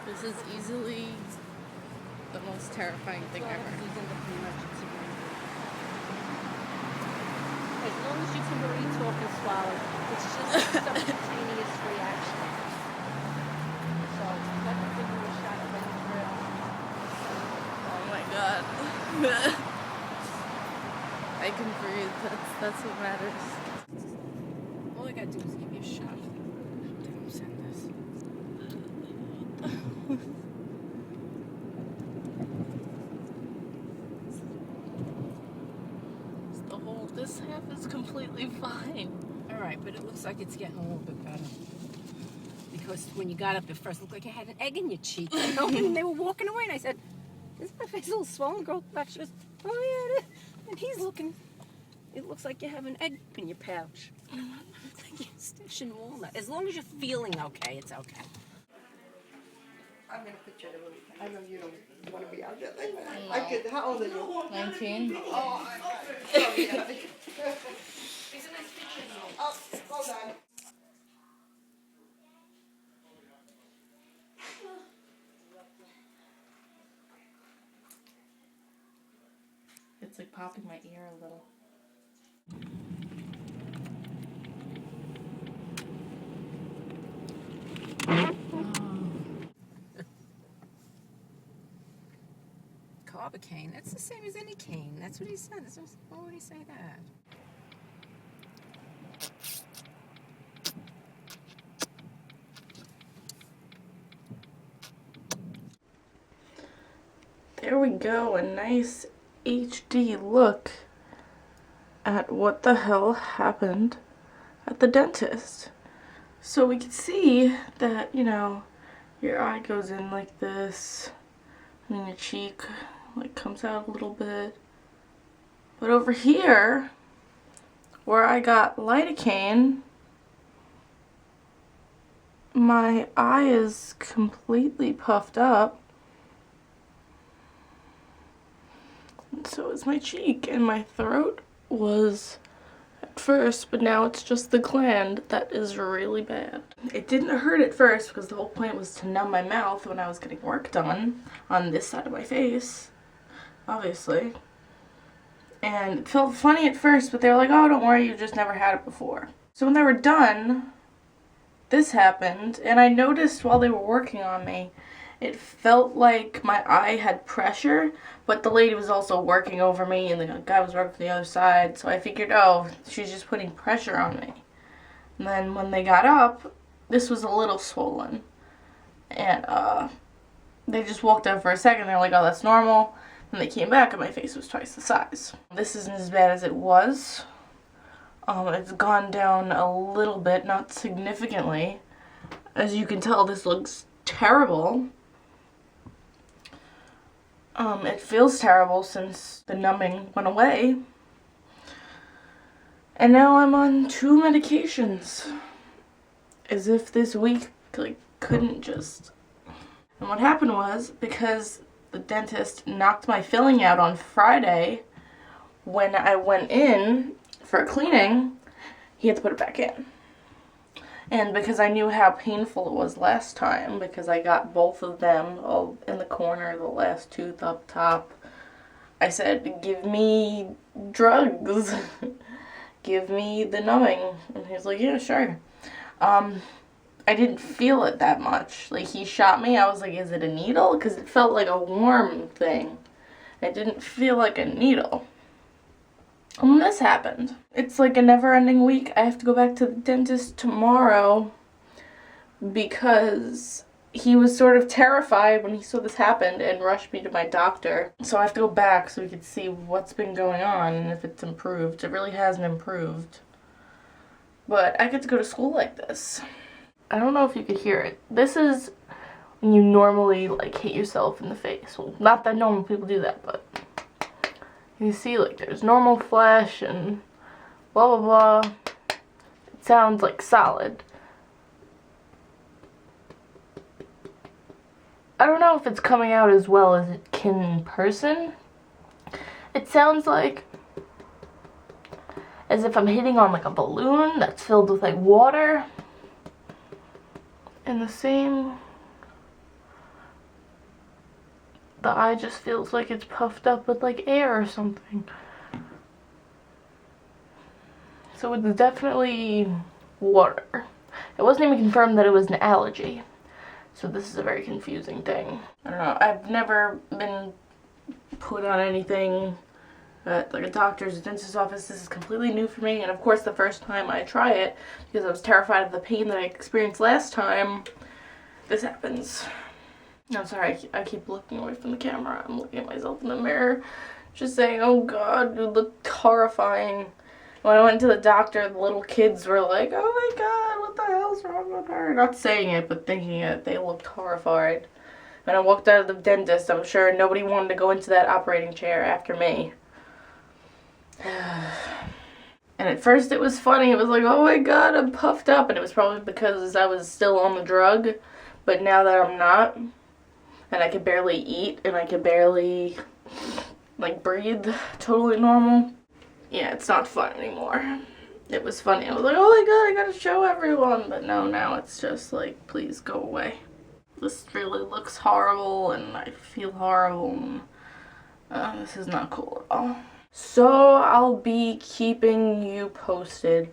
This is easily the most terrifying thing ever. As long as you can already talk and swallow, it's just a subcutaneous reaction. So let me give you a shot of Benadryl. Oh my god. I can breathe. That's what matters. All I gotta do is give you a shot. Don't send this. This half is completely fine. Alright, but it looks like it's getting a little bit better. Because when you got up at first, it looked like you had an egg in your cheek. You know? And they were walking away, and I said, "Isn't my face a little swollen?" Girl, she goes, "Oh yeah, it is." And he's looking. It looks like you have an egg in your pouch. It's like you're stitching walnut. As long as you're feeling okay, it's okay. I'm gonna put you in a room. I know you don't want to be out there like that. No. I could. How old are you? 19. Oh, yeah. Oh, hold on. It's like popping my ear a little. Carbocaine. That's the same as any cane. That's what he said. Why would he say that? There we go, a nice HD look at what the hell happened at the dentist. So we can see that, you know, your eye goes in like this, and then your cheek like comes out a little bit. But over here, where I got lidocaine, my eye is completely puffed up. And so is my cheek, and my throat was at first, but now it's just the gland that is really bad. It didn't hurt at first because the whole point was to numb my mouth when I was getting work done on this side of my face, obviously. And it felt funny at first, but they were like, "Oh, don't worry, you just never had it before." So when they were done, this happened, and I noticed while they were working on me, it felt like my eye had pressure, but the lady was also working over me, and the guy was working from the other side, so I figured, oh, she's just putting pressure on me. And then when they got up, this was a little swollen. And they just walked out for a second, they're like, "Oh, that's normal." And they came back, and my face was twice the size. This isn't as bad as it was. It's gone down a little bit, not significantly. As you can tell, this looks terrible. It feels terrible since the numbing went away. And now I'm on 2 medications. As if this week couldn't just... And what happened was, because the dentist knocked my filling out on Friday, when I went in for cleaning, he had to put it back in. And because I knew how painful it was last time, because I got both of them all in the corner, the last tooth up top, I said, "Give me drugs." "Give me the numbing." And he was like, "Yeah, sure." I didn't feel it that much. Like, he shot me, I was like, "Is it a needle?" Because it felt like a warm thing. It didn't feel like a needle. And this happened. It's like a never-ending week. I have to go back to the dentist tomorrow because he was sort of terrified when he saw this happen and rushed me to my doctor. So I have to go back so we can see what's been going on and if it's improved. It really hasn't improved. But I get to go to school like this. I don't know if you could hear it. This is when you normally like hit yourself in the face. Well, not that normal people do that, but you see, like, there's normal flesh and blah, blah, blah. It sounds, like, solid. I don't know if it's coming out as well as it can in person. It sounds like as if I'm hitting on, like, a balloon that's filled with, like, water. And the eye just feels like it's puffed up with like air or something. So it's definitely water. It wasn't even confirmed that it was an allergy. So this is a very confusing thing. I don't know, I've never been put on anything at like a doctor's or dentist's office. This is completely new for me, and of course the first time I try it, because I was terrified of the pain that I experienced last time, this happens. I'm sorry, I keep looking away from the camera. I'm looking at myself in the mirror, just saying, oh god, you look horrifying. When I went to the doctor, the little kids were like, oh my god, what the hell's wrong with her? Not saying it, but thinking it. They looked horrified. When I walked out of the dentist, I'm sure nobody wanted to go into that operating chair after me. And at first it was funny. It was like, oh my god, I'm puffed up. And it was probably because I was still on the drug. But now that I'm not, and I can barely eat, and I can barely, like, breathe totally normal, yeah, it's not fun anymore. It was funny. I was like, oh my god, I gotta show everyone. But no, now it's just like, please go away. This really looks horrible, and I feel horrible. And, this is not cool at all. So I'll be keeping you posted.